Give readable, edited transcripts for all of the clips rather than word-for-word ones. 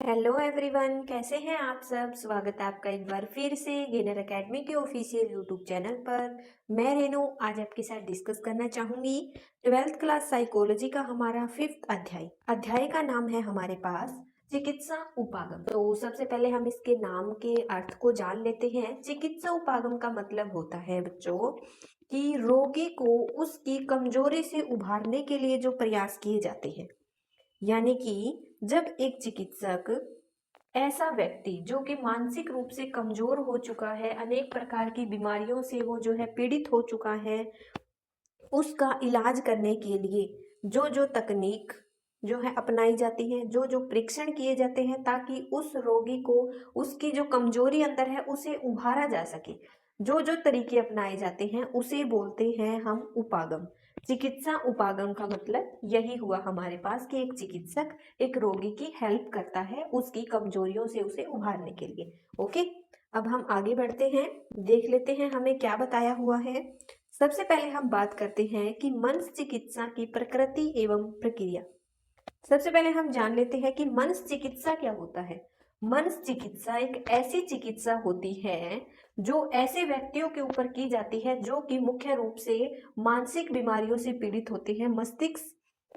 Hello everyone, कैसे हैं आप सब। स्वागत है आपका एक बार फिर से गेनर एकेडमी के ऑफिशियल यूट्यूब चैनल पर। मैं रेनू आज आपके साथ डिस्कस करना चाहूंगी 12th क्लास साइकोलॉजी का हमारा 5th अध्याय का नाम है हमारे पास चिकित्सा उपागम। तो सबसे पहले हम इसके नाम के अर्थ को जान लेते हैं। चिकित्सा उपागम का मतलब होता है बच्चों कि रोगी को उसकी कमजोरी से उभारने के लिए जो प्रयास किए जाते हैं, यानी कि जब एक चिकित्सक ऐसा व्यक्ति जो कि मानसिक रूप से कमजोर हो चुका है, अनेक प्रकार की बीमारियों से वो जो है पीड़ित हो चुका है, उसका इलाज करने के लिए जो जो तकनीक जो है अपनाई जाती है, जो जो परीक्षण किए जाते हैं ताकि उस रोगी को उसकी जो कमजोरी अंदर है उसे उभारा जा सके, जो जो तरीके अपनाए जाते हैं उसे बोलते हैं हम उपागम। चिकित्सा उपागम का मतलब यही हुआ हमारे पास कि एक चिकित्सक एक रोगी की हेल्प करता है उसकी कमजोरियों से उसे उभारने के लिए। ओके, अब हम आगे बढ़ते हैं, देख लेते हैं हमें क्या बताया हुआ है। सबसे पहले हम बात करते हैं कि मनस चिकित्सा की प्रकृति एवं प्रक्रिया। सबसे पहले हम जान लेते हैं कि मनस चिकित्सा क्या होता है। मनस चिकित्सा एक ऐसी चिकित्सा होती है जो ऐसे व्यक्तियों के ऊपर की जाती है जो कि मुख्य रूप से मानसिक बीमारियों से पीड़ित होते हैं। मस्तिष्क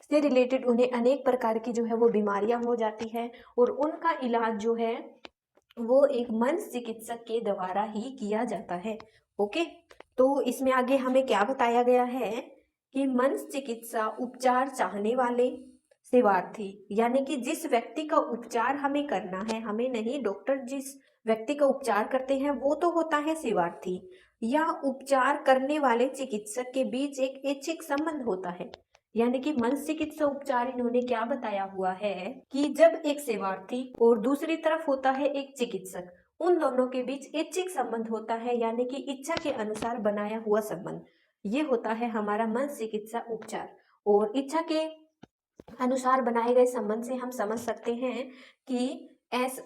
से रिलेटेड उन्हें अनेक प्रकार की जो है वो बीमारियां हो जाती है और उनका इलाज जो है वो एक मनस चिकित्सक के द्वारा ही किया जाता है। ओके, तो इसमें आगे हमें क्या बताया गया है कि मनस चिकित्सा उपचार चाहने वाले सेवार्थी, यानी कि जिस व्यक्ति का उपचार हमें करना है, हमें नहीं, डॉक्टर जिस व्यक्ति का उपचार करते हैं वो तो होता है सेवार्थी, या उपचार करने वाले चिकित्सक के बीच एक ऐच्छिक संबंध होता है। यानी कि मनस चिकित्सा उपचार इन्होंने क्या बताया हुआ है कि जब एक सेवार्थी और दूसरी तरफ होता है एक चिकित्सक, उन दोनों के बीच ऐच्छिक संबंध होता है, यानी कि इच्छा के अनुसार बनाया हुआ संबंध, ये होता है हमारा मनस चिकित्सा उपचार। और इच्छा के अनुसार बनाए गए संबंध से हम समझ सकते हैं कि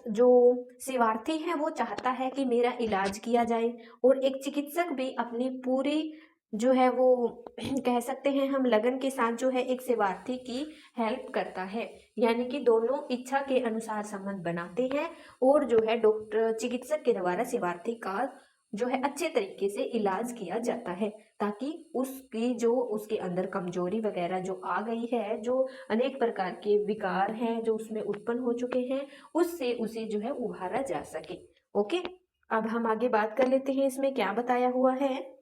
जो सेवार्थी है वो चाहता है कि मेरा इलाज किया जाए और एक चिकित्सक भी अपनी पूरी जो है वो कह सकते हैं हम लगन के साथ जो है एक सेवार्थी की हेल्प करता है। यानी कि दोनों इच्छा के अनुसार संबंध बनाते हैं और जो है डॉक्टर चिकित्सक के द्वारा सेवार्थी का जो है अच्छे तरीके से इलाज किया जाता है ताकि उसकी जो उसके अंदर कमजोरी वगैरह जो आ गई है, जो अनेक प्रकार के विकार हैं जो उसमें उत्पन्न हो चुके हैं, उससे उसे जो है उभारा जा सके। ओके, अब हम आगे बात कर लेते हैं इसमें क्या बताया हुआ है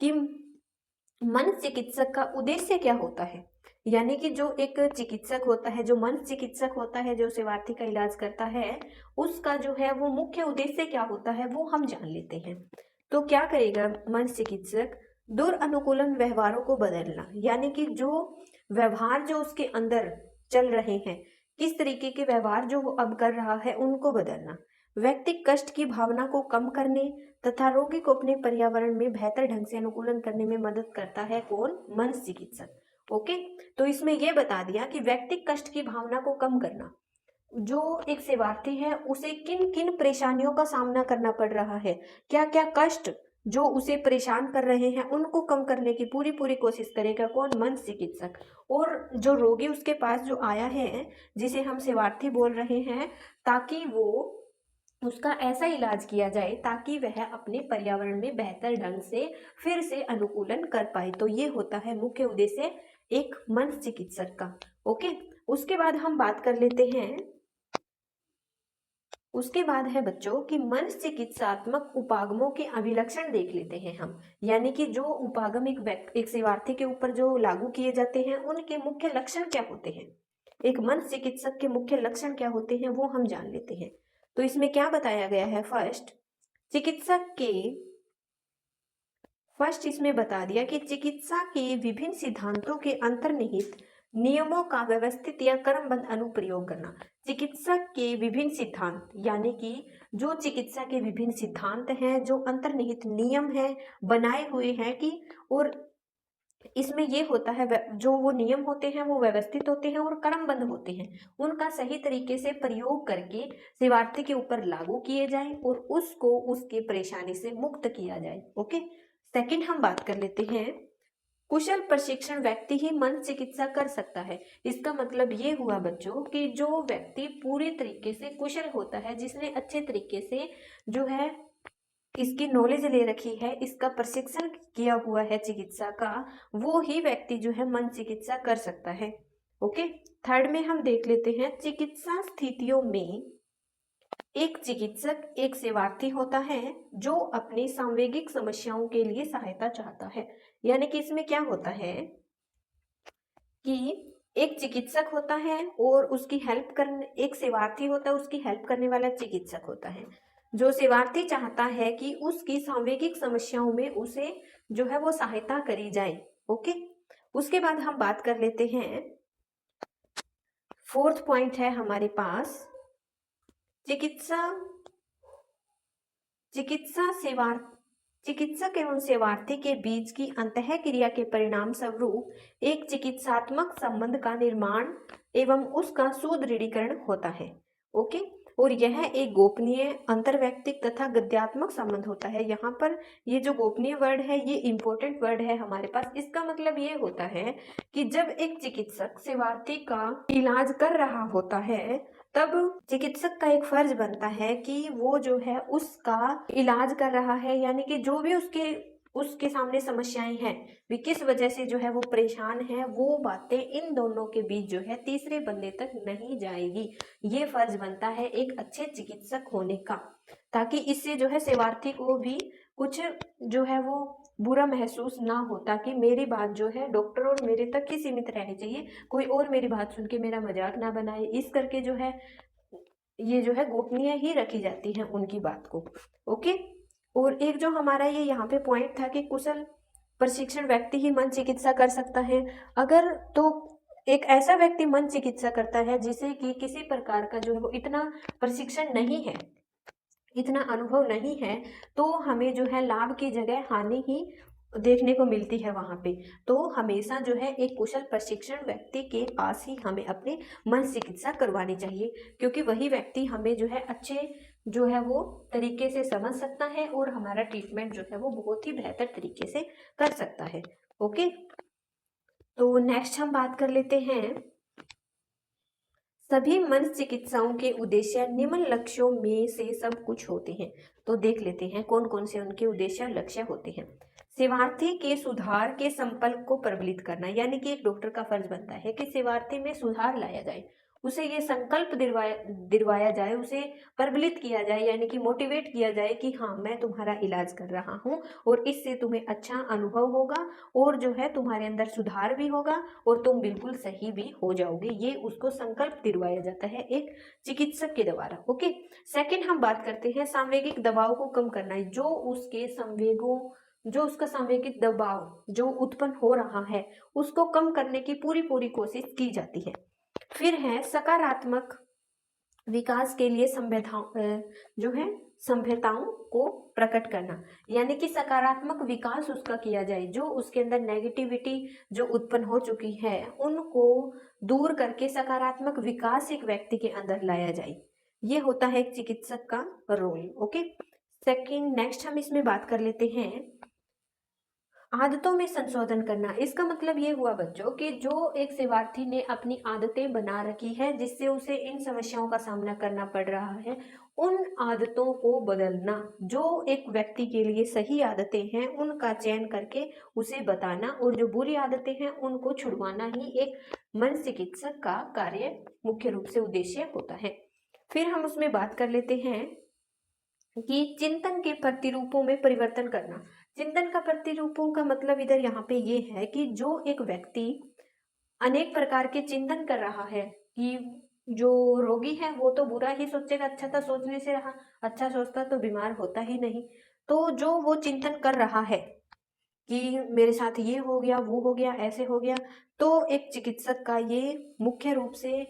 कि मन चिकित्सक का उद्देश्य क्या होता है। यानी कि जो एक चिकित्सक होता है, जो मन चिकित्सक होता है, जो सेवार्थी का इलाज करता है, उसका जो है वो मुख्य उद्देश्य क्या होता है वो हम जान लेते हैं। तो क्या करेगा मन चिकित्सक, दुर्अनुकूलन व्यवहारों को बदलना, यानी कि जो व्यवहार जो उसके अंदर चल रहे हैं, किस तरीके के व्यवहार जो वो अब कर रहा है उनको बदलना, व्यक्ति कष्ट की भावना को कम करने तथा रोगी को अपने पर्यावरण में बेहतर ढंग से अनुकूलन करने में मदद करता है कौन, मनस चिकित्सक। ओके, तो इसमें यह बता दिया कि व्यक्ति कष्ट की भावना को कम करना, जो एक सेवार्थी है उसे किन किन परेशानियों का सामना करना पड़ रहा है, क्या क्या कष्ट जो उसे परेशान कर रहे हैं उनको कम करने की पूरी पूरी कोशिश करेगा कौन, मनस चिकित्सक। और जो रोगी उसके पास जो आया है, जिसे हम सेवार्थी बोल रहे हैं, ताकि वो उसका ऐसा इलाज किया जाए ताकि वह अपने पर्यावरण में बेहतर ढंग से फिर से अनुकूलन कर पाए। तो ये होता है मुख्य उद्देश्य एक मनस चिकित्सक का। ओके, उसके बाद हम बात कर लेते हैं, उसके बाद है बच्चों कि मनस चिकित्सात्मक उपागमों के अभिलक्षण देख लेते हैं हम। यानी कि जो उपागम एक सेवार्थी के ऊपर जो लागू किए जाते हैं उनके मुख्य लक्षण क्या होते हैं, एक मनस चिकित्सक के मुख्य लक्षण क्या होते हैं वो हम जान लेते हैं। तो इसमें क्या बताया गया है, फर्स्ट इसमें बता दिया कि चिकित्सा के विभिन्न सिद्धांतों के अंतर्निहित नियमों का व्यवस्थित या क्रमबद्ध अनुप्रयोग करना। चिकित्सक के विभिन्न सिद्धांत, यानी कि जो चिकित्सा के विभिन्न सिद्धांत हैं, जो अंतर्निहित नियम हैं बनाए हुए हैं कि, और इसमें ये होता है जो वो नियम होते हैं वो व्यवस्थित होते हैं और क्रमबद्ध होते हैं, उनका सही तरीके से प्रयोग करके सेवार्थी के ऊपर लागू किए जाए और उसको उसकी परेशानी से मुक्त किया जाए। ओके, सेकंड हम बात कर लेते हैं कुशल प्रशिक्षण व्यक्ति ही मन चिकित्सा कर सकता है। इसका मतलब ये हुआ बच्चों कि जो व्यक्ति पूरी तरीके से कुशल होता है, जिसने अच्छे तरीके से जो है इसकी नॉलेज ले रखी है, इसका प्रशिक्षण किया हुआ है चिकित्सा का, वो ही व्यक्ति जो है मन चिकित्सा कर सकता है। ओके। थर्ड में हम देख लेते हैं, चिकित्सा स्थितियों में एक चिकित्सक एक सेवार्थी होता है जो अपनी सांवेगिक समस्याओं के लिए सहायता चाहता है। यानी कि इसमें क्या होता है कि एक चिकित्सक होता है और उसकी हेल्प करने, एक सेवार्थी होता है, उसकी हेल्प करने वाला चिकित्सक होता है। जो सेवार्थी चाहता है कि उसकी सांवेगिक समस्याओं में उसे जो है वो सहायता करी जाए। ओके। उसके बाद हम बात कर लेते हैं, फोर्थ पॉइंट है हमारे पास, चिकित्सा चिकित्सा सेवा चिकित्सक एवं सेवार्थी के बीच की अंतःक्रिया के परिणाम स्वरूप एक चिकित्सात्मक संबंध का निर्माण एवं उसका सुदृढ़ीकरण होता है। ओके। और यह एक गोपनीय, अंतर्वैयक्तिक तथा गद्यात्मक संबंध होता है। यहाँ पर ये जो गोपनीय वर्ड है ये इंपॉर्टेंट वर्ड है हमारे पास। इसका मतलब ये होता है कि जब एक चिकित्सक सेवार्थी का इलाज कर रहा होता है, तब चिकित्सक का एक फर्ज बनता है कि वो जो है उसका इलाज कर रहा है, यानी कि जो भी उसके सामने समस्याएं हैं, वे किस वजह से जो है वो परेशान है, वो बातें इन दोनों के बीच जो है तीसरे बंदे तक नहीं जाएगी। ये फर्ज बनता है एक अच्छे चिकित्सक होने का, ताकि इससे जो है सेवार्थी को भी कुछ जो है वो बुरा महसूस ना हो, ताकि मेरी बात जो है डॉक्टर और मेरे तक ही सीमित रहनी चाहिए, कोई और मेरी बात सुन के मेरा मजाक ना बनाए। इस करके जो है ये जो है गोपनीय ही रखी जाती है उनकी बात को। ओके। और एक जो हमारा ये यहाँ पे पॉइंट था कि कुशल प्रशिक्षण व्यक्ति ही मन चिकित्सा कर सकता है। अगर तो एक ऐसा व्यक्ति मन चिकित्सा करता है जिसे कि किसी प्रकार का जो है वो इतना प्रशिक्षण नहीं है, इतना अनुभव नहीं है, तो हमें जो है लाभ की जगह हानि ही देखने को मिलती है वहां पे। तो हमेशा जो है एक कुशल प्रशिक्षण व्यक्ति के पास ही हमें अपने मन चिकित्सा करवानी चाहिए, क्योंकि वही व्यक्ति हमें जो है अच्छे जो है वो तरीके से समझ सकता है और हमारा ट्रीटमेंट जो है वो बहुत ही बेहतर तरीके से कर सकता है। ओके। तो नेक्स्ट हम बात कर लेते हैं, सभी मन चिकित्साओं के उद्देश्य निम्न लक्ष्यों में से सब कुछ होते हैं। तो देख लेते हैं कौन कौन से उनके उद्देश्य और लक्ष्य होते हैं। सेवार्थी के सुधार के संकल्प को प्रबलित करना, यानी कि एक डॉक्टर का फर्ज बनता है कि सेवार्थी में सुधार लाया जाए, उसे ये संकल्प दिलवाया जाए, उसे प्रबलित किया जाए, यानी कि मोटिवेट किया जाए कि हाँ मैं तुम्हारा इलाज कर रहा हूँ और इससे तुम्हें अच्छा अनुभव होगा और जो है तुम्हारे अंदर सुधार भी होगा और तुम बिल्कुल सही भी हो जाओगे। ये उसको संकल्प दिलवाया जाता है एक चिकित्सक के द्वारा। ओके। सेकंड हम बात करते हैं सांवेगिक दबाव को कम करना, जो उसका सांवेगिक दबाव जो उत्पन्न हो रहा है उसको कम करने की पूरी पूरी कोशिश की जाती है। फिर है सकारात्मक विकास के लिए जो है सभ्यताओं को प्रकट करना, यानी कि सकारात्मक विकास उसका किया जाए, जो उसके अंदर नेगेटिविटी जो उत्पन्न हो चुकी है उनको दूर करके सकारात्मक विकास एक व्यक्ति के अंदर लाया जाए। ये होता है एक चिकित्सक का रोल। ओके। सेकंड, नेक्स्ट हम इसमें बात कर लेते हैं आदतों में संशोधन करना। इसका मतलब ये हुआ बच्चों कि जो एक सेवार्थी ने अपनी आदतें बना रखी है जिससे उसे इन समस्याओं का सामना करना पड़ रहा है, उन आदतों को बदलना, जो एक व्यक्ति के लिए सही आदतें हैं उनका चयन करके उसे बताना और जो बुरी आदतें हैं उनको छुड़वाना ही एक मन चिकित्सक का कार्य मुख्य रूप से उद्देश्य होता है। फिर हम उसमें बात कर लेते हैं कि चिंतन के प्रतिरूपों में परिवर्तन करना। चिंतन का प्रतिरूपों का मतलब इधर यहाँ पे ये है कि जो एक व्यक्ति अनेक प्रकार के चिंतन कर रहा है कि जो रोगी है वो तो बुरा ही सोचेगा, अच्छा तो सोचने से रहा, अच्छा सोचता तो बीमार होता ही नहीं। तो जो वो चिंतन कर रहा है कि मेरे साथ ये हो गया, वो हो गया, ऐसे हो गया, तो एक चिकित्सक का ये मुख्य रूप से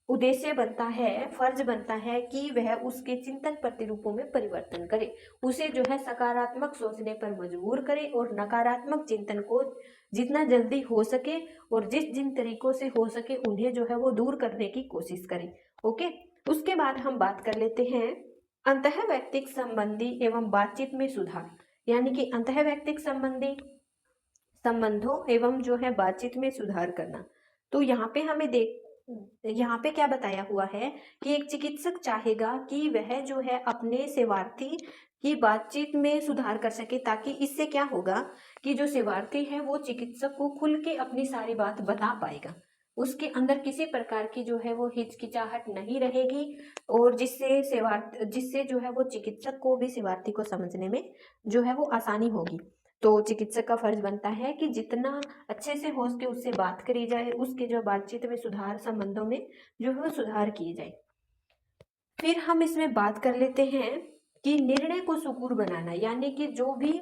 उद्देश्य बनता है, फर्ज बनता है कि वह उसके चिंतन प्रतिरूपों में परिवर्तन करे, उसे जो है सकारात्मक सोचने पर मजबूर करे और नकारात्मक चिंतन को जितना जल्दी हो सके और जिन तरीकों से हो सके उन्हें जो है वो दूर करने की कोशिश करे। ओके। उसके बाद हम बात कर लेते हैं अंतःवैयक्तिक संबंधी एवं बातचीत में सुधार, यानी कि अंतःवैयक्तिक संबंधी संबंधों एवं जो है बातचीत में सुधार करना। तो यहाँ पे क्या बताया हुआ है कि एक चिकित्सक चाहेगा कि वह जो है अपने सेवार्थी की बातचीत में सुधार कर सके, ताकि इससे क्या होगा कि जो सेवार्थी है वो चिकित्सक को खुल के अपनी सारी बात बता पाएगा, उसके अंदर किसी प्रकार की जो है वो हिचकिचाहट नहीं रहेगी, और जिससे जो है वो चिकित्सक को भी सेवार्थी को समझने में जो है वो आसानी होगी। तो चिकित्सक का फर्ज बनता है कि जितना अच्छे से हो सके उससे बात करी जाए, उसके जो बातचीत में सुधार, संबंधों में जो है वो सुधार किए जाए। फिर हम इसमें बात कर लेते हैं कि निर्णय को सुकूर बनाना, यानी कि जो भी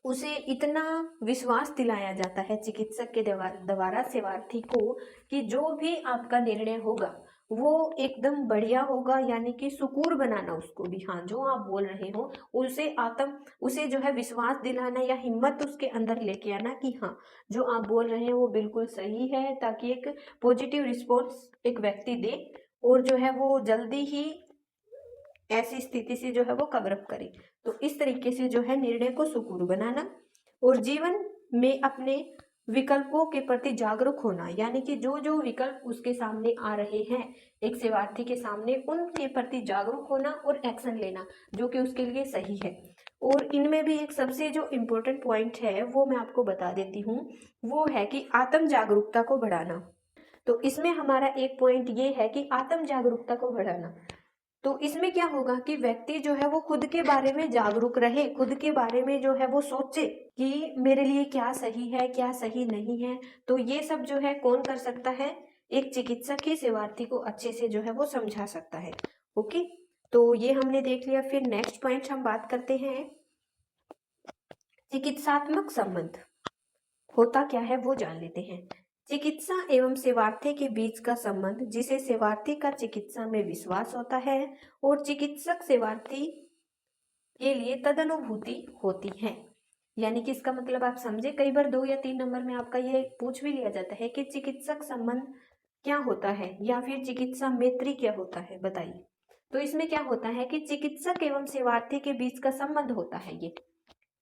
उसे इतना विश्वास दिलाया जाता है चिकित्सक के द्वारा सेवार्थी को कि जो भी आपका निर्णय होगा वो एकदम बढ़िया होगा, यानी कि सुकूर बनाना उसको भी, हाँ जो आप बोल रहे हो उसे जो है विश्वास दिलाना या हिम्मत उसके अंदर लेके आना कि हाँ जो आप बोल रहे हैं वो बिल्कुल सही है, ताकि एक पॉजिटिव रिस्पॉन्स एक व्यक्ति दे और जो है वो जल्दी ही ऐसी स्थिति से जो है वो कवर अप करे। तो इस तरीके से जो है निर्णय को सुकूर बनाना, और जीवन में अपने विकल्पों के प्रति जागरूक होना, यानी कि जो जो विकल्प उसके सामने आ रहे हैं एक सेवार्थी के सामने, उनके प्रति जागरूक होना और एक्शन लेना जो कि उसके लिए सही है। और इनमें भी एक सबसे जो इम्पोर्टेंट पॉइंट है वो मैं आपको बता देती हूँ, वो है कि आत्म जागरूकता को बढ़ाना। तो इसमें हमारा एक पॉइंट ये है कि आत्म जागरूकता को बढ़ाना। तो इसमें क्या होगा कि व्यक्ति जो है वो खुद के बारे में जागरूक रहे, खुद के बारे में जो है वो सोचे कि मेरे लिए क्या सही है क्या सही नहीं है। तो ये सब जो है कौन कर सकता है, एक चिकित्सक ही सेवार्थी को अच्छे से जो है वो समझा सकता है। ओके, तो ये हमने देख लिया। फिर नेक्स्ट पॉइंट हम बात करते हैं, चिकित्सात्मक संबंध होता क्या है वो जान लेते हैं। चिकित्सा एवं सेवार्थी के बीच का संबंध, जिसे सेवार्थी का चिकित्सा में विश्वास होता है और चिकित्सक सेवार्थी के लिए तदनुभूति होती है। यानी कि इसका मतलब आप समझे, कई बार 2 या 3 नंबर में आपका ये पूछ भी लिया जाता है कि चिकित्सक संबंध क्या होता है या फिर चिकित्सा मैत्री क्या होता है, बताइए। तो इसमें क्या होता है कि चिकित्सक एवं सेवार्थी के बीच का संबंध होता है ये,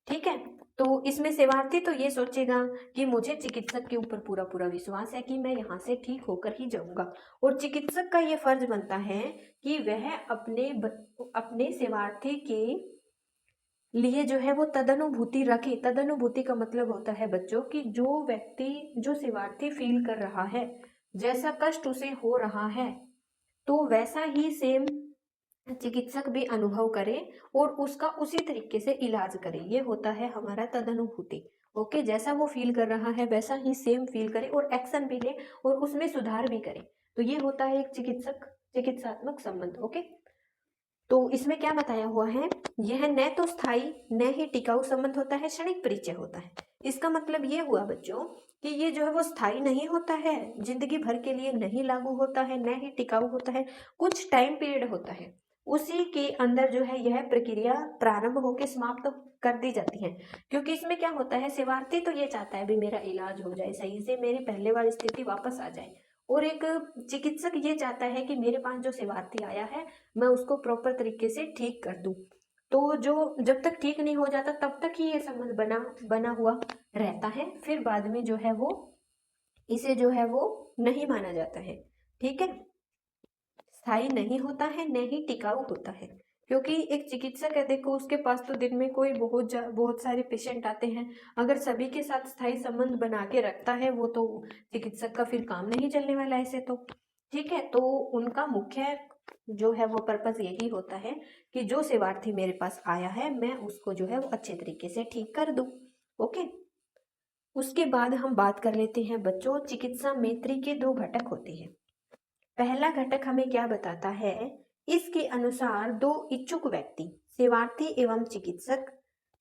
ठीक है। तो इसमें सेवार्थी तो ये सोचेगा कि मुझे चिकित्सक के ऊपर पूरा पूरा विश्वास है कि मैं यहाँ से ठीक होकर ही जाऊंगा, और चिकित्सक का ये फर्ज बनता है कि वह अपने सेवार्थी के लिए जो है वो तदनुभूति रखे। तदनुभूति का मतलब होता है बच्चों कि जो व्यक्ति, जो सेवार्थी फील कर रहा है, जैसा कष्ट उसे हो रहा है, तो वैसा ही सेम चिकित्सक भी अनुभव करे और उसका उसी तरीके से इलाज करे। ये होता है हमारा तदनुभूति। ओके, जैसा वो फील कर रहा है वैसा ही सेम फील करे और एक्शन भी ले और उसमें सुधार भी करे। तो ये होता है एक चिकित्सात्मक संबंध। ओके, तो इसमें क्या बताया हुआ है, यह न तो स्थायी न ही टिकाऊ संबंध होता है, क्षणिक परिचय होता है। इसका मतलब ये हुआ बच्चों कि ये जो है वो स्थायी नहीं होता है, जिंदगी भर के लिए नहीं लागू होता है, न ही टिकाऊ होता है, कुछ टाइम पीरियड होता है, उसी के अंदर जो है यह प्रक्रिया प्रारंभ होकर समाप्त कर दी जाती है। क्योंकि इसमें क्या होता है, सेवार्थी तो ये चाहता है भी मेरा इलाज हो जाए सही से, मेरी पहले वाली स्थिति वापस आ जाए, और एक चिकित्सक ये चाहता है कि मेरे पास जो सेवार्थी आया है मैं उसको प्रॉपर तरीके से ठीक कर दूं। तो जो जब तक ठीक नहीं हो जाता तब तक ही ये संबंध बना बना हुआ रहता है, फिर बाद में जो है वो इसे जो है वो नहीं माना जाता है। ठीक है, स्थायी नहीं होता है न ही टिकाऊ होता है। क्योंकि एक चिकित्सक है, देखो उसके पास तो दिन में कोई बहुत सारे पेशेंट आते हैं, अगर सभी के साथ स्थायी संबंध बना के रखता है वो तो चिकित्सक का फिर काम नहीं चलने वाला ऐसे तो। ठीक है, तो उनका मुख्य जो है वो पर्पस यही होता है कि जो सेवार्थी मेरे पास आया है मैं उसको जो है वो अच्छे तरीके से ठीक कर दूं। ओके, उसके बाद हम बात कर लेते हैं बच्चों, चिकित्सा मैत्री के 2 घटक होते हैं। पहला घटक हमें क्या बताता है, इसके अनुसार 2 इच्छुक व्यक्ति, सेवार्थी एवं चिकित्सक,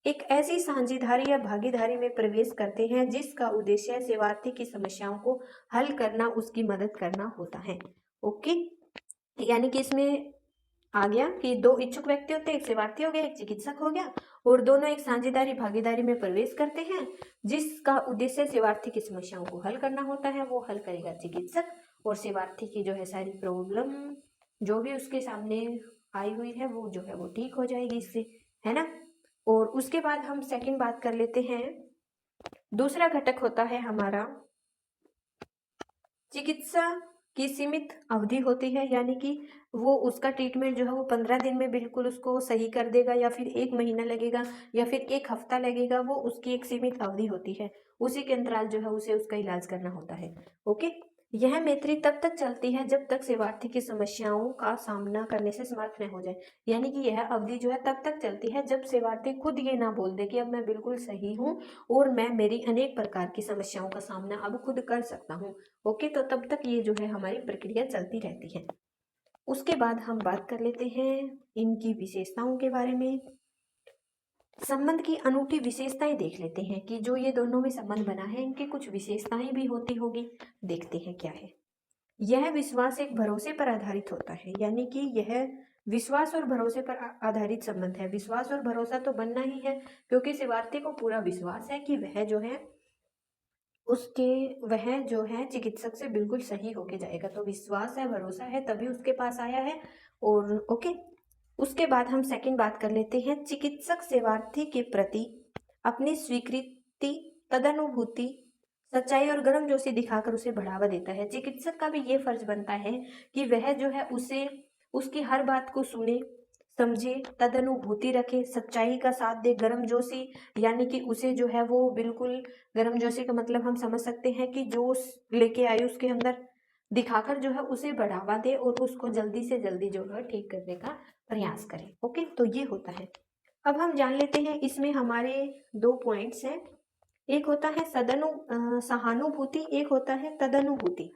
एक ऐसी साझेदारी या भागीदारी में प्रवेश करते हैं जिसका उद्देश्य सेवार्थी की समस्याओं को हल करना, उसकी मदद करना होता है। ओके, यानी कि इसमें आ गया कि 2 इच्छुक व्यक्ति होते हैं, एक सेवार्थी हो गया एक चिकित्सक हो गया, और दोनों एक साझेदारी भागीदारी में प्रवेश करते हैं जिसका उद्देश्य सेवार्थी की समस्याओं को हल करना होता है। वो हल करेगा चिकित्सक, और सेवार्थी की जो है सारी प्रॉब्लम जो भी उसके सामने आई हुई है वो जो है वो ठीक हो जाएगी इससे, है ना। और उसके बाद हम सेकंड बात कर लेते हैं, दूसरा घटक होता है हमारा चिकित्सा की सीमित अवधि होती है, यानी कि वो उसका ट्रीटमेंट जो है वो 15 दिन में बिल्कुल उसको सही कर देगा, या फिर 1 महीना लगेगा, या फिर 1 हफ्ता लगेगा। वो उसकी एक सीमित अवधि होती है, उसी के अंतराल जो है उसे उसका इलाज करना होता है। ओके। यह मैत्री तब तक चलती है जब तक सेवार्थी की समस्याओं का सामना करने से समर्थ न हो जाए। यानी कि यह अवधि जो है तब तक चलती है जब सेवार्थी खुद ये ना बोल दे कि अब मैं बिल्कुल सही हूँ और मैं मेरी अनेक प्रकार की समस्याओं का सामना अब खुद कर सकता हूँ। ओके, तो तब तक ये जो है हमारी प्रक्रिया चलती रहती है। उसके बाद हम बात कर लेते हैं इनकी विशेषताओं के बारे में। संबंध की अनूठी विशेषताएं देख लेते हैं कि जो ये दोनों में संबंध बना है इनकी कुछ विशेषताएं भी होती होगी। देखते हैं क्या है। यह विश्वास एक भरोसे पर आधारित होता है, यानी कि यह विश्वास और भरोसे पर आधारित संबंध है। विश्वास और भरोसा तो बनना ही है, क्योंकि शिवार्थी को पूरा विश्वास है कि वह जो है चिकित्सक से बिल्कुल सही होके जाएगा। तो विश्वास है, भरोसा है, तभी उसके पास आया है। और ओके, उसके बाद हम सेकंड बात कर लेते हैं। चिकित्सक सेवार्थी के प्रति अपनी स्वीकृति, तदनुभूति, सच्चाई और गर्मजोशी दिखाकर उसे बढ़ावा देता है। चिकित्सक का भी ये फर्ज बनता है कि वह जो है उसे उसकी हर बात को सुने, समझे, तदनुभूति रखे, सच्चाई का साथ दे, गर्मजोशी यानी कि उसे जो है वो बिल्कुल, गर्मजोशी का मतलब हम समझ सकते हैं कि जोश लेके आए उसके अंदर, दिखाकर जो है उसे बढ़ावा दे और उसको जल्दी से जल्दी जो है ठीक करने का प्रयास करें। ओके, तो ये होता है। अब हम जान लेते हैं इसमें हमारे 2 पॉइंट्स हैं। एक होता है सहानुभूति, एक होता है तदनुभूति।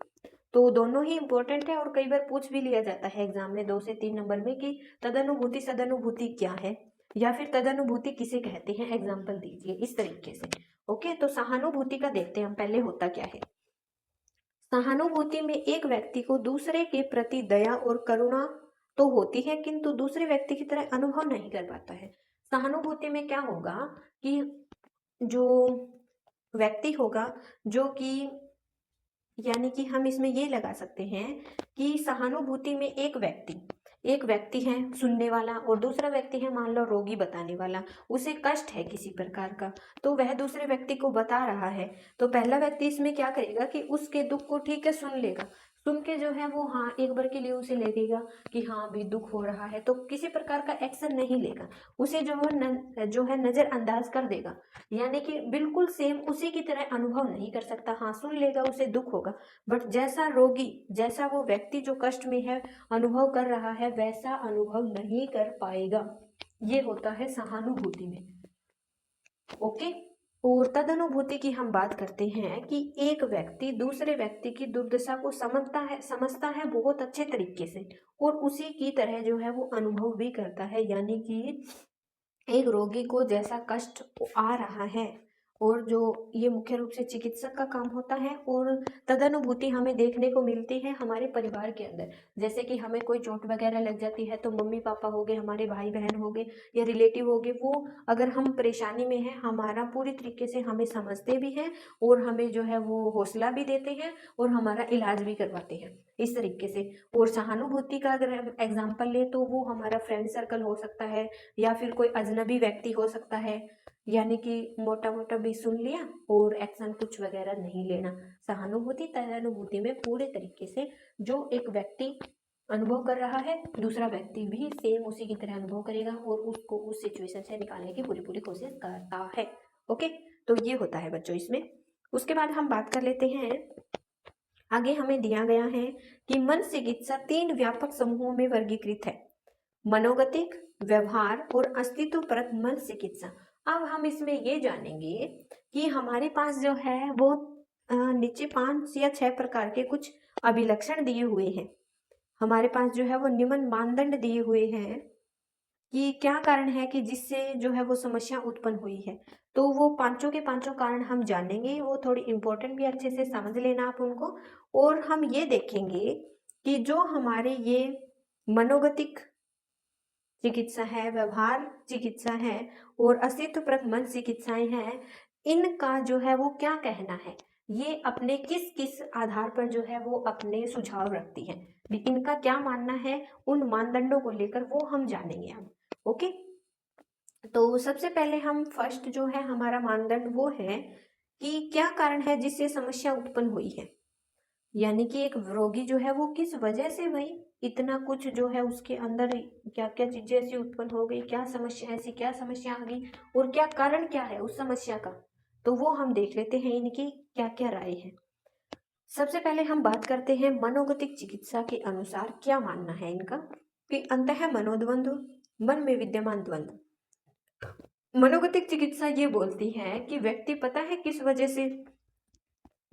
तो दोनों ही इंपॉर्टेंट है और कई बार पूछ भी लिया जाता है एग्जाम में 2 से 3 नंबर में कि तदनुभूति सदानुभूति क्या है, या फिर तदनुभूति किसे कहते हैं, एग्जाम्पल दीजिए, इस तरीके से। ओके, तो सहानुभूति का देखते हैं हम पहले होता क्या है। सहानुभूति में एक व्यक्ति को दूसरे के प्रति दया और करुणा तो होती है, किंतु दूसरे व्यक्ति की तरह अनुभव नहीं कर पाता है। सहानुभूति में क्या होगा कि जो व्यक्ति होगा, जो कि यानी कि हम इसमें ये लगा सकते हैं कि सहानुभूति में एक व्यक्ति है सुनने वाला, और दूसरा व्यक्ति है मान लो रोगी बताने वाला। उसे कष्ट है किसी प्रकार का, तो वह दूसरे व्यक्ति को बता रहा है। तो पहला व्यक्ति इसमें क्या करेगा कि उसके दुख को ठीक है सुन लेगा, सुन के जो है वो हाँ एक बार के लिए उसे लगेगा कि हाँ भी दुख हो रहा है, तो किसी प्रकार का एक्शन नहीं लेगा, उसे जो है नजरअंदाज कर देगा। यानी कि बिल्कुल सेम उसी की तरह अनुभव नहीं कर सकता। हाँ सुन लेगा, उसे दुख होगा, बट जैसा रोगी, जैसा वो व्यक्ति जो कष्ट में है अनुभव कर रहा है, वैसा अनुभव नहीं कर पाएगा। ये होता है सहानुभूति में। ओके, और तदनुभूति की हम बात करते हैं कि एक व्यक्ति दूसरे व्यक्ति की दुर्दशा को समझता है बहुत अच्छे तरीके से, और उसी की तरह जो है वो अनुभव भी करता है। यानी कि एक रोगी को जैसा कष्ट आ रहा है, और जो ये मुख्य रूप से चिकित्सक का काम होता है, और तदनुभूति हमें देखने को मिलती है हमारे परिवार के अंदर। जैसे कि हमें कोई चोट वगैरह लग जाती है तो मम्मी पापा हो गए, हमारे भाई बहन हो गए, या रिलेटिव हो गए, वो अगर हम परेशानी में हैं हमारा पूरी तरीके से हमें समझते भी हैं, और हमें जो है वो हौसला भी देते हैं, और हमारा इलाज भी करवाते हैं इस तरीके से। और सहानुभूति का अगर एग्जाम्पल ले तो वो हमारा फ्रेंड सर्कल हो सकता है, या फिर कोई अजनबी व्यक्ति हो सकता है। यानी कि मोटा मोटा भी सुन लिया और एक्शन कुछ वगैरह नहीं लेना। सहानुभूति तदनुभूति में पूरे तरीके से जो एक व्यक्ति अनुभव कर रहा है, दूसरा व्यक्ति भी सेम उसी की तरह अनुभव करेगा और उसको उस सिचुएशन से निकालने की पूरी पूरी कोशिश करता है। ओके, तो ये होता है बच्चों इसमें। उसके बाद हम बात कर लेते हैं, आगे हमें दिया गया है कि मन चिकित्सा 3 व्यापक समूहों में वर्गीकृत है: मनोगतिक, व्यवहार और अस्तित्वपरक मन चिकित्सा। अब हम इसमें ये जानेंगे कि हमारे पास जो है वो नीचे 5 या 6 प्रकार के कुछ अभिलक्षण दिए हुए हैं। हमारे पास जो है वो निम्न मानदंड दिए हुए हैं कि क्या कारण है कि जिससे जो है वो समस्या उत्पन्न हुई है। तो वो पांचों के पांचों कारण हम जानेंगे, वो थोड़ी इंपॉर्टेंट भी, अच्छे से समझ लेना आप उनको। और हम ये देखेंगे कि जो हमारे ये मनोगतिक चिकित्सा है, व्यवहार चिकित्सा है और अस्तित्वपरक मन चिकित्साएं हैं, इनका जो है वो क्या कहना है, ये अपने किस किस आधार पर जो है वो अपने सुझाव रखती है, इनका क्या मानना है, उन मानदंडों को लेकर वो हम जानेंगे हम। ओके, तो सबसे पहले हम फर्स्ट जो है हमारा मानदंड वो है कि क्या कारण है जिससे समस्या उत्पन्न हुई है, यानी कि एक रोगी जो है वो किस वजह से भाई इतना कुछ जो है उसके अंदर क्या क्या चीजें ऐसी उत्पन्न हो गई, क्या समस्या ऐसी, क्या समस्या आ गई और क्या कारण क्या है उस समस्या का। तो वो हम देख लेते हैं इनकी क्या क्या राय है। सबसे पहले हम बात करते हैं मनोगतिक चिकित्सा के अनुसार क्या मानना है इनका, कि अंतः मनोद्वंद्व, मन में विद्यमान द्वंद्व। मनोगतिक चिकित्सा ये बोलती है कि व्यक्ति पता है किस वजह से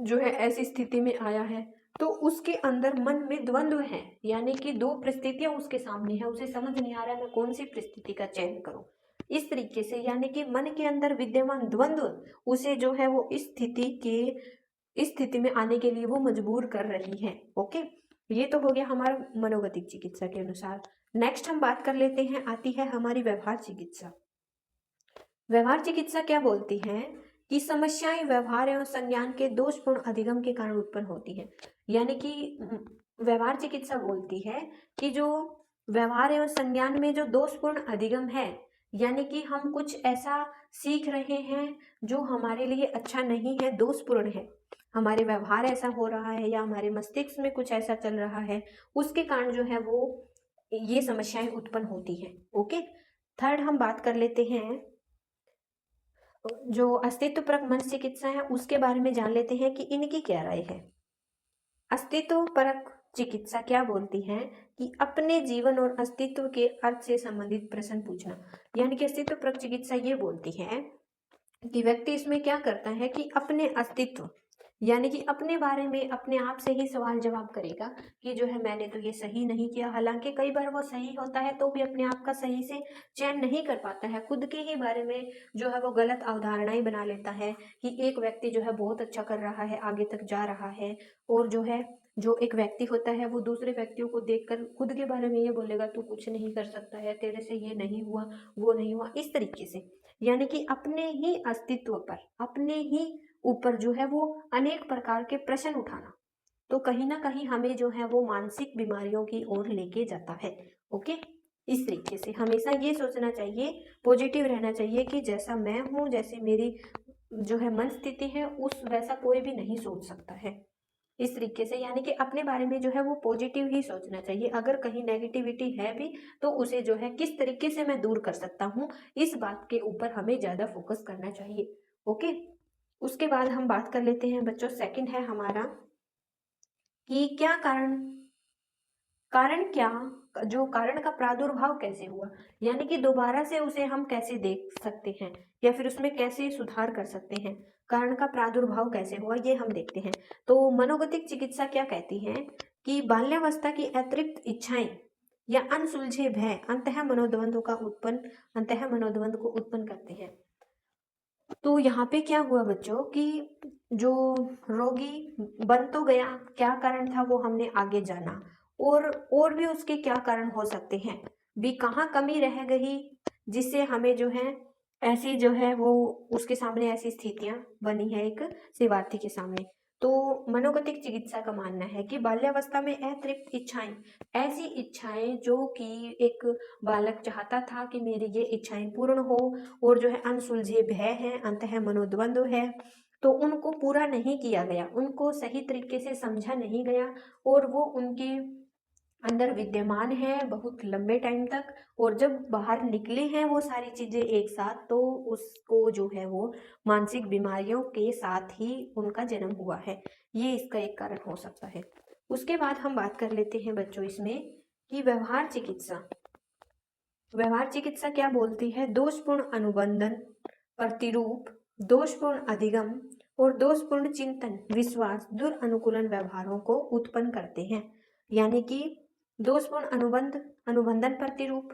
जो है ऐसी स्थिति में आया है, तो उसके अंदर मन में द्वंद्व है, यानी कि दो परिस्थितियां उसके सामने है, उसे समझ नहीं आ रहा है मैं कौन सी परिस्थिति का चयन करूं। इस तरीके से यानी कि मन के अंदर विद्यमान द्वंद्व उसे जो है वो इस स्थिति में आने के लिए वो मजबूर कर रही है। ओके, ये तो हो गया हमारा मनोगतिक चिकित्सा के अनुसार। नेक्स्ट हम बात कर लेते हैं, आती है हमारी व्यवहार चिकित्सा। व्यवहार चिकित्सा क्या बोलती है कि समस्याएं व्यवहार एवं संज्ञान के दोषपूर्ण अधिगम के कारण उत्पन्न होती है। यानी कि व्यवहार चिकित्सा बोलती है कि जो व्यवहार एवं संज्ञान में जो दोषपूर्ण अधिगम है, यानी कि हम कुछ ऐसा सीख रहे हैं जो हमारे लिए अच्छा नहीं है, दोषपूर्ण है, हमारे व्यवहार ऐसा हो रहा है या हमारे मस्तिष्क में कुछ ऐसा चल रहा है, उसके कारण जो है वो ये समस्याएं उत्पन्न होती है। ओके, थर्ड हम बात कर लेते हैं जो अस्तित्व परक मन चिकित्सा है उसके बारे में जान लेते हैं कि इनकी क्या राय है। अस्तित्व परक चिकित्सा क्या बोलती है कि अपने जीवन और अस्तित्व के अर्थ से संबंधित प्रश्न पूछना। यानी कि अस्तित्व परक चिकित्सा ये बोलती है कि व्यक्ति इसमें क्या करता है कि अपने अस्तित्व यानी कि अपने बारे में अपने आप से ही सवाल जवाब करेगा कि जो है मैंने तो ये सही नहीं किया। हालांकि कई बार वो सही होता है तो भी अपने आप का सही से चयन नहीं कर पाता है, खुद के ही बारे में जो है वो गलत अवधारणाएं बना लेता है कि एक व्यक्ति जो है बहुत अच्छा कर रहा है, आगे तक जा रहा है, और जो है जो एक व्यक्ति होता है वो दूसरे व्यक्तियों को देखकर खुद के बारे में ये बोलेगा तू कुछ नहीं कर सकता है, तेरे से ये नहीं हुआ, वो नहीं हुआ, इस तरीके से। यानी कि अपने ही अस्तित्व पर, अपने ही ऊपर जो है वो अनेक प्रकार के प्रश्न उठाना, तो कहीं ना कहीं हमें जो है वो मानसिक बीमारियों की ओर लेके जाता है। ओके, इस तरीके से हमेशा ये सोचना चाहिए, पॉजिटिव रहना चाहिए कि जैसा मैं हूँ, जैसी मेरी जो है मन स्थिति है, उस वैसा कोई भी नहीं सोच सकता है। इस तरीके से यानी कि अपने बारे में जो है वो पॉजिटिव ही सोचना चाहिए, अगर कहीं नेगेटिविटी है भी तो उसे जो है किस तरीके से मैं दूर कर सकता हूँ, इस बात के ऊपर हमें ज़्यादा फोकस करना चाहिए। ओके, उसके बाद हम बात कर लेते हैं बच्चों, सेकंड है हमारा कि क्या कारण, कारण क्या, जो कारण का प्रादुर्भाव कैसे हुआ, यानी कि दोबारा से उसे हम कैसे देख सकते हैं या फिर उसमें कैसे सुधार कर सकते हैं, कारण का प्रादुर्भाव कैसे हुआ ये हम देखते हैं। तो मनोगतिक चिकित्सा क्या कहती है कि बाल्यावस्था की अतिरिक्त इच्छाएं या अनसुलझे भय अंतः मनोद्वंद को उत्पन्न करते हैं। तो यहाँ पे क्या हुआ बच्चों कि जो रोगी बन तो गया, क्या कारण था वो हमने आगे जाना, और भी उसके क्या कारण हो सकते हैं, भी कहाँ कमी रह गई जिससे हमें जो है ऐसी जो है वो उसके सामने ऐसी स्थितियां बनी है एक शिवार्थी के सामने। तो मनोगतिक चिकित्सा का मानना है कि बाल्यावस्था में अतिरिक्त इच्छाएं, ऐसी इच्छाएं जो कि एक बालक चाहता था कि मेरी ये इच्छाएं पूर्ण हो, और जो है अनसुलझे भय है, अंतः मनोद्वंद्व है, तो उनको पूरा नहीं किया गया, उनको सही तरीके से समझा नहीं गया, और वो उनके अंदर विद्यमान है बहुत लंबे टाइम तक, और जब बाहर निकले हैं वो सारी चीजें एक साथ, तो उसको जो है वो मानसिक बीमारियों के साथ ही उनका जन्म हुआ है। ये इसका एक कारण हो सकता है। उसके बाद हम बात कर लेते हैं बच्चों इसमें कि व्यवहार चिकित्सा, व्यवहार चिकित्सा क्या बोलती है, दोषपूर्ण अनुबंधन, प्रतिरूप, दोषपूर्ण अधिगम और दोषपूर्ण चिंतन विश्वास दुरानुकूलन व्यवहारों को उत्पन्न करते हैं। यानी कि दोषपूर्ण अनुबंधन प्रतिरूप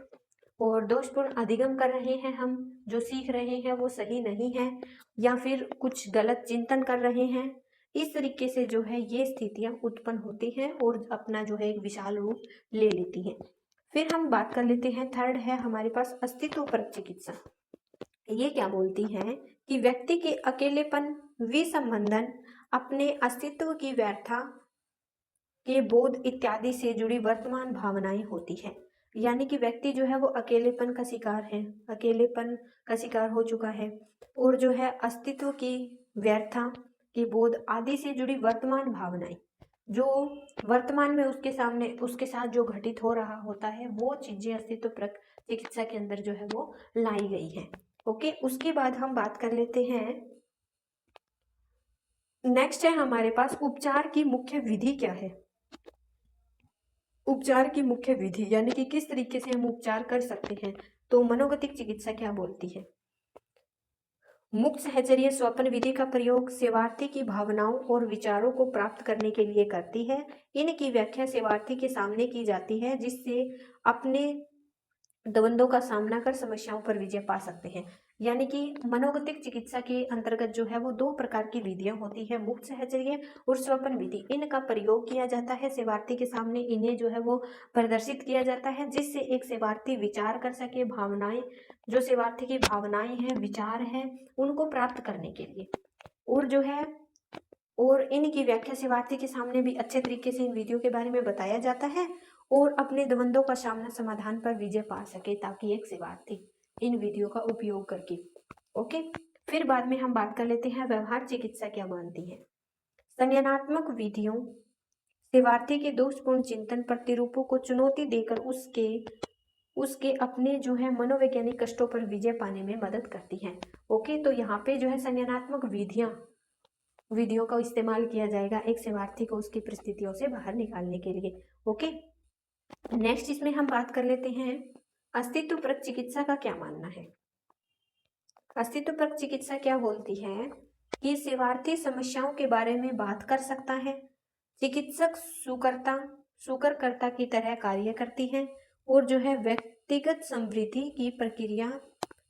और दोषपूर्ण अधिगम कर रहे हैं, हम जो सीख रहे हैं वो सही नहीं है, या फिर कुछ गलत चिंतन कर रहे हैं, इस तरीके से जो है ये स्थितियां उत्पन्न होती हैं और अपना जो है एक विशाल रूप ले लेती हैं। फिर हम बात कर लेते हैं, थर्ड है हमारे पास अस्तित्व परक चिकित्सा। ये क्या बोलती है कि व्यक्ति के अकेलेपन, विसंबंधन, अपने अस्तित्व की व्यर्थता के बोध इत्यादि से जुड़ी वर्तमान भावनाएं होती है। यानी कि व्यक्ति जो है वो अकेलेपन का शिकार है, अकेलेपन का शिकार हो चुका है, और जो है अस्तित्व की व्यर्था के बोध आदि से जुड़ी वर्तमान भावनाएं, जो वर्तमान में उसके साथ जो घटित हो रहा होता है वो चीजें अस्तित्वपरक चिकित्सा के अंदर जो है वो लाई गई हैं। ओके, उसके बाद हम बात कर लेते हैं, नेक्स्ट है हमारे पास उपचार की मुख्य विधि क्या है। उपचार की मुख्य विधि यानी कि किस तरीके से हम उपचार कर सकते हैं, तो मनोगतिक चिकित्सा क्या बोलती है। मुक्त सहचर्य स्वप्न विधि का प्रयोग सेवार्थी की भावनाओं और विचारों को प्राप्त करने के लिए करती है। इनकी व्याख्या सेवार्थी के सामने की जाती है जिससे अपने द्वंद्वों का सामना कर समस्याओं पर विजय पा सकते हैं। यानी कि मनोगतिक चिकित्सा के अंतर्गत जो है वो दो प्रकार की विधियां होती है, मुक्त सहचर्य और स्वपन विधि। इनका प्रयोग किया जाता है सेवार्थी के सामने, इन्हें जो है वो प्रदर्शित किया जाता है जिससे एक सेवार्थी विचार कर सके, भावनाएं, जो सेवार्थी की भावनाएं हैं, विचार हैं, उनको प्राप्त करने के लिए। और जो है और इनकी व्याख्या सेवार्थी के सामने भी अच्छे तरीके से इन विधियों के बारे में बताया जाता है और अपने द्वंद्वों का सामना समाधान पर विजय पा सके, ताकि एक सेवार्थी इन विधियों का उपयोग करके। ओके, फिर बाद में हम बात कर लेते हैं व्यवहार चिकित्सा क्या मानती है। संज्ञानात्मक विधियों सेवार्थी के दोषपूर्ण चिंतन प्रतिरूपों को चुनौती देकर उसके अपने जो है मनोवैज्ञानिक कष्टों पर विजय पाने में मदद करती हैं। ओके, तो यहाँ पे जो है संज्ञानात्मक विधियों का इस्तेमाल किया जाएगा एक सेवार्थी को उसकी परिस्थितियों से बाहर निकालने के लिए। ओके, नेक्स्ट इसमें हम बात कर लेते हैं अस्तित्वपरक चिकित्सा का क्या मानना है। अस्तित्वपरक चिकित्सा क्या बोलती है कि सेवार्थी समस्याओं के बारे में बात कर सकता है, चिकित्सक सुकरकर्ता की तरह कार्य करती है और जो है व्यक्तिगत समृद्धि की प्रक्रिया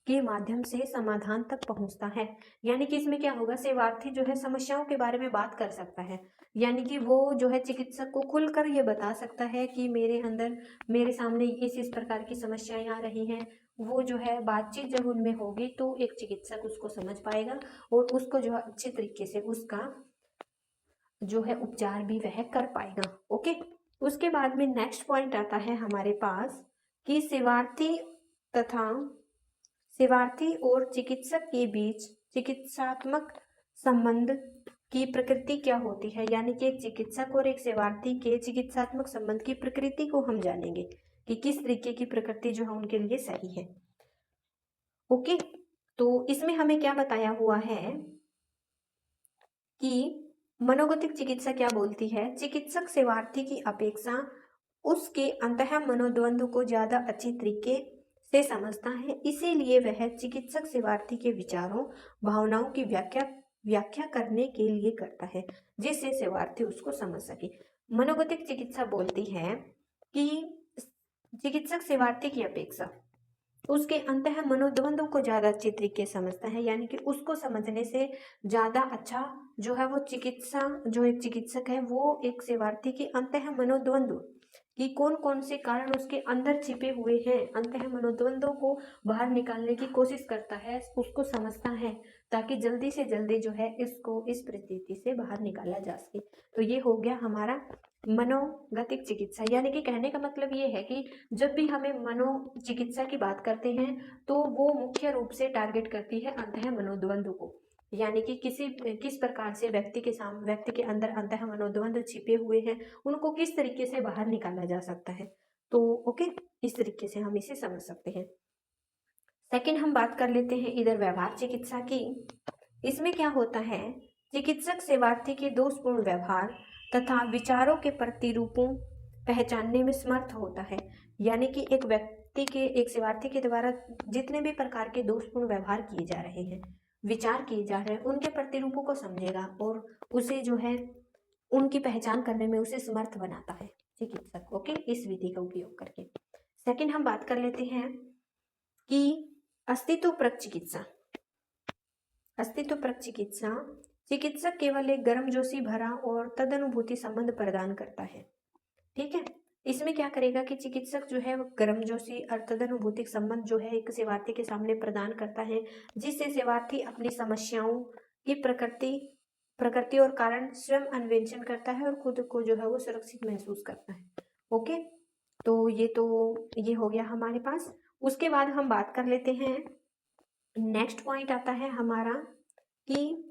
के माध्यम से समाधान तक पहुंचता है। यानी कि इसमें क्या होगा, सेवार्थी जो है समस्याओं के बारे में बात कर सकता है, यानी कि वो जो है चिकित्सक को खुलकर ये बता सकता है कि मेरे सामने इस प्रकार की समस्याएं आ रही हैं। वो जो है बातचीत जब उनमें होगी तो एक चिकित्सक उसको समझ पाएगा और उसको जो है अच्छे तरीके से उसका जो है उपचार भी वह कर पाएगा। ओके, उसके बाद में नेक्स्ट पॉइंट आता है हमारे पास कि सेवार्थी और चिकित्सक के बीच चिकित्सात्मक संबंध की प्रकृति क्या होती है। यानी कि एक चिकित्सक और एक सेवार्थी के चिकित्सात्मक संबंध की प्रकृति को हम जानेंगे कि किस तरीके की प्रकृति जो है उनके लिए सही है। ओके, तो इसमें हमें क्या बताया हुआ है कि मनोगतिक चिकित्सा क्या बोलती है, चिकित्सक सेवार्थी की अपेक्षा उसके अंतः मनोद्वंद को ज्यादा अच्छी तरीके से समझता है, इसीलिए वह चिकित्सक सेवार्थी के विचारों भावनाओं की व्याख्या करने के लिए करता है जिससे सेवार्थी उसको समझ सके। मनोगतिक चिकित्सा बोलती है कि चिकित्सक सेवार्थी की अपेक्षा उसके अंतः मनोद्वंदों को ज्यादा अच्छी तरीके से समझता है, यानी कि उसको समझने से ज्यादा अच्छा जो है वो एक चिकित्सक है वो एक सेवार्थी के अंतः मनोद्वंद कि कौन कौन से कारण उसके अंदर छिपे हुए हैं, अंतः मनोद्वंदों को बाहर निकालने की कोशिश करता है, उसको समझता है ताकि जल्दी से जल्दी जो है इसको इस परिस्थिति से बाहर निकाला जा सके। तो ये हो गया हमारा मनोगतिक चिकित्सा। यानी कि कहने का मतलब ये है कि जब भी हमें मनोचिकित्सा की बात करते हैं तो वो मुख्य रूप से टारगेट करती है अंतः मनोद्वंद को, यानी कि किस प्रकार से व्यक्ति के अंदर अंतः मनोद्वंद छिपे हुए हैं, उनको किस तरीके से बाहर निकाला जा सकता है। तो ओके, इस तरीके से हम इसे समझ सकते हैं। सेकंड हम बात कर लेते हैं इधर व्यवहार चिकित्सा की। इसमें क्या होता है, चिकित्सक सेवार्थी के दोषपूर्ण व्यवहार तथा विचारों के प्रतिरूपों पहचानने में समर्थ होता है। यानी कि एक सेवार्थी के द्वारा जितने भी प्रकार के दोषपूर्ण व्यवहार किए जा रहे हैं, विचार किए जा रहे हैं, उनके प्रतिरूपों को समझेगा और उसे जो है उनकी पहचान करने में उसे समर्थ बनाता है चिकित्सक। ओके, इस विधि का उपयोग करके। सेकंड हम बात कर लेते हैं कि अस्तित्वपरक चिकित्सा चिकित्सक केवल एक गर्मजोशी भरा और तदनुभूति संबंध प्रदान करता है। ठीक है, इसमें क्या करेगा कि चिकित्सक जो है वो गर्मजोशी और तदनुभूतिक संबंध जो है एक सेवार्थी के सामने प्रदान करता है जिससे सेवार्थी अपनी समस्याओं की प्रकृति और कारण स्वयं अन्वेषण करता है और खुद को जो है वो सुरक्षित महसूस करता है। ओके, तो ये हो गया हमारे पास। उसके बाद हम बात कर लेते हैं, नेक्स्ट पॉइंट आता है हमारा कि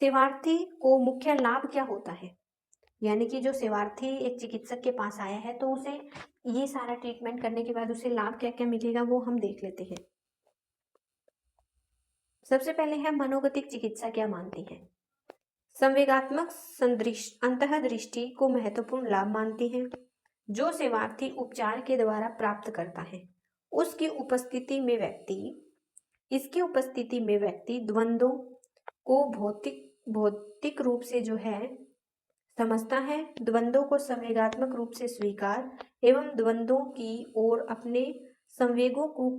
सेवार्थी को मुख्य लाभ क्या होता है, यानी कि जो सेवार्थी एक चिकित्सक के पास आया है तो उसे ये सारा ट्रीटमेंट करने के बाद उसे लाभ क्या क्या मिलेगा वो हम देख लेते हैं। सबसे पहले है मनोगतिक चिकित्सा क्या मानती है। संवेगात्मक अंतःदृष्टि को महत्वपूर्ण लाभ मानती है। जो सेवार्थी उपचार के द्वारा प्राप्त करता है उसकी उपस्थिति में व्यक्ति इसकी उपस्थिति में व्यक्ति द्वंद्वों को भौतिक भौतिक रूप से जो है समझता है, द्वंद्वों को संवेगात्मक रूप से स्वीकार एवं द्वंद्वों की ओर अपने संवेगों को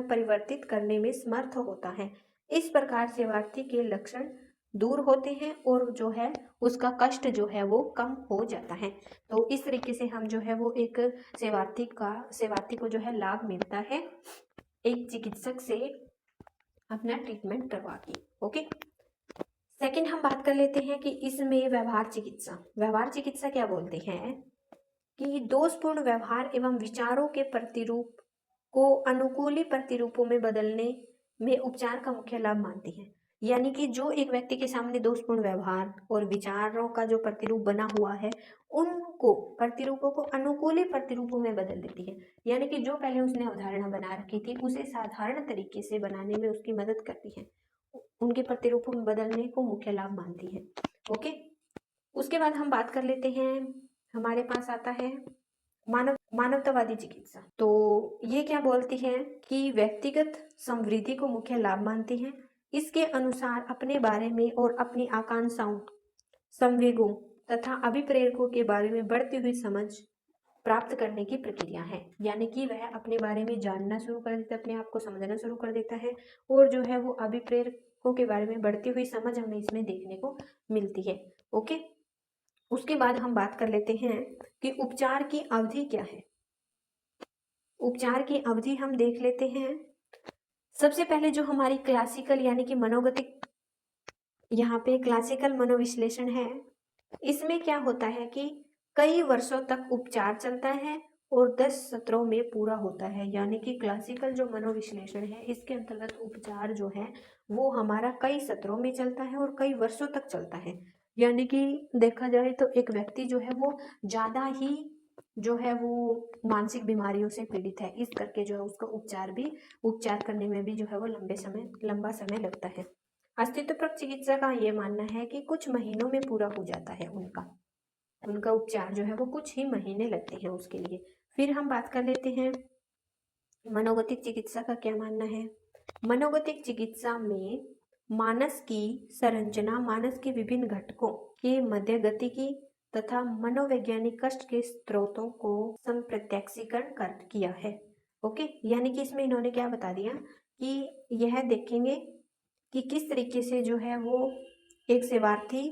परिवर्तित करने में समर्थ होता है। इस प्रकार सेवार्थी के लक्षण दूर होते हैं और जो है उसका कष्ट जो है वो कम हो जाता है। तो इस तरीके से हम जो है वो एक सेवार्थी को जो है लाभ मिलता है एक चिकित्सक से अपना ट्रीटमेंट करवा के। ओके, सेकंड हम बात कर लेते हैं कि इसमें व्यवहार चिकित्सा क्या बोलते हैं कि दोषपूर्ण व्यवहार एवं विचारों के प्रतिरूप को अनुकूली प्रतिरूपों में बदलने में उपचार का मुख्य लाभ मानती है। यानी कि जो एक व्यक्ति के सामने दोषपूर्ण व्यवहार और विचारों का जो प्रतिरूप बना हुआ है उनको प्रतिरूपों को अनुकूली प्रतिरूपों में बदल देती है। यानी कि जो पहले उसने अवधारणा बना रखी थी उसे साधारण तरीके से बनाने में उसकी मदद करती है, उनके प्रतिरूपों में बदलने को मुख्य लाभ मानती है। ओके, उसके बाद हम बात कर लेते हैं, हमारे पास आता है मानवतावादी चिकित्सा। तो ये क्या बोलती है कि व्यक्तिगत समृद्धि को मुख्य लाभ मानती है। इसके अनुसार अपने बारे में और अपनी आकांक्षाओं, संवेगों तथा अभिप्रेरकों के बारे में बढ़ती हुई समझ प्राप्त करने की प्रक्रिया है। यानी कि वह अपने बारे में जानना शुरू कर देता है, अपने आप को समझना शुरू कर देता है और जो है वो अभिप्रेरकों के बारे में बढ़ती हुई समझ हमें इसमें देखने को मिलती है। ओके, उसके बाद हम बात कर लेते हैं कि उपचार की अवधि क्या है। उपचार की अवधि हम देख लेते हैं। सबसे पहले जो हमारी क्लासिकल यानी कि मनोगतिक, यहाँ पे क्लासिकल मनोविश्लेषण है, इसमें क्या होता है कि कई वर्षों तक उपचार चलता है और 10 सत्रों में पूरा होता है। यानी कि क्लासिकल जो मनोविश्लेषण है इसके अंतर्गत उपचार जो है वो हमारा कई सत्रों में चलता है और कई वर्षों तक चलता है। यानी कि देखा जाए तो एक व्यक्ति जो है वो ज़्यादा ही जो है वो मानसिक बीमारियों से पीड़ित है, इस करके जो है उसका उपचार करने में भी जो है वो लंबा समय लगता है। अस्तित्वपरक चिकित्सा का ये मानना है कि कुछ महीनों में पूरा हो जाता है उनका उपचार जो है वो कुछ ही महीने लगते हैं उसके लिए। फिर हम बात कर लेते हैं मनोगतिक चिकित्सा का क्या मानना है। मनोगतिक चिकित्सा में मानस की संरचना, मानस के विभिन्न घटकों के मध्य गति की तथा मनोवैज्ञानिक कष्ट के स्रोतों को संप्रत्यक्षीकरण कर किया है। ओके, यानी कि इसमें इन्होंने क्या बता दिया कि यह देखेंगे कि किस तरीके से जो है वो एक सेवार्थी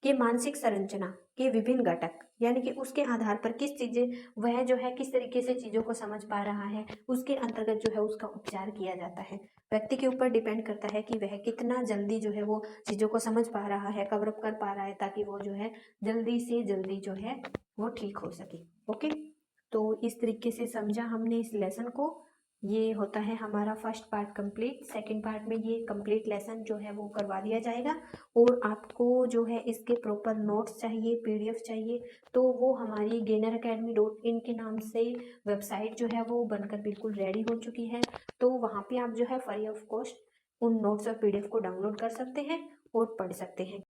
के मानसिक संरचना के विभिन्न घटक, यानी कि उसके आधार पर किस चीजें वह जो है किस तरीके से चीजों को समझ पा रहा है, उसके अंतर्गत जो है उसका उपचार किया जाता है। व्यक्ति के ऊपर डिपेंड करता है कि वह कितना जल्दी जो है वो चीजों को समझ पा रहा है, कवर अप कर पा रहा है, ताकि वो जो है जल्दी से जल्दी जो है वो ठीक हो सके। ओके, तो इस तरीके से समझा हमने इस लेसन को। ये होता है हमारा first part complete. Second part में ये कंप्लीट लेसन जो है वो करवा दिया जाएगा और आपको जो है इसके प्रॉपर नोट्स चाहिए, पीडीएफ चाहिए, तो वो हमारी GainerAcademy.in के नाम से वेबसाइट जो है वो बनकर बिल्कुल रेडी हो चुकी है। तो वहाँ पे आप जो है फ्री ऑफ कॉस्ट उन नोट्स और पीडीएफ को डाउनलोड कर सकते हैं और पढ़ सकते हैं।